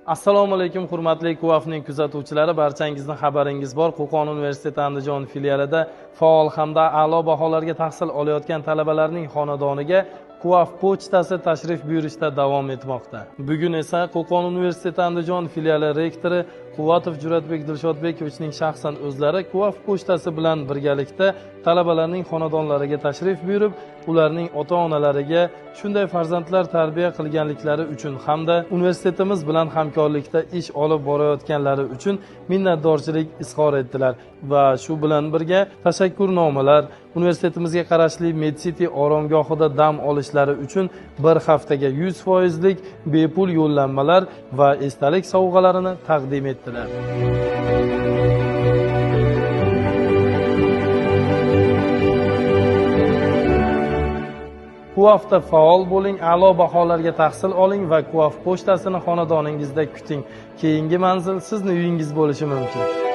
Assalomu alaykum hurmatli QAFning kuzatuvchilari, barchangizning xabaringiz bor. Qo'qon universiteti Andijon filialida faol hamda a'lo baholarga tahsil olayotgan talabalarning xonadoniga QAF pochtasi tashrif buyurishda davom etmoqda. Bugun esa Qo'qon universiteti Andijon filiali rektori Quvvatov Juratbek Dilshodbekovichning shaxsan o'zlari QAF pochtasi bilan birgalikda talabalarning xonadonlariga tashrif buyurib, ularning ota-onalariga shunday farzandlar tarbiya qilganliklari uchun hamda universitetimiz bilan hamkorlikda ish olib borayotganlari uchun minnatdorchilik izhor etdilar va shu bilan birga tashakkurnomalar, universitetimizga qarashli MedCity oromgohida dam olishlari uchun bir haftaga 100% bepul yo'llanmalar va esdalik sovg'alarini taqdim etdilar. QAFda faol bo'ling, a'lo baholarga tahsil oling va QAF pochtasini xonadoningizda kuting. Keyingi manzil sizning uyingiz bo'lishi mumkin.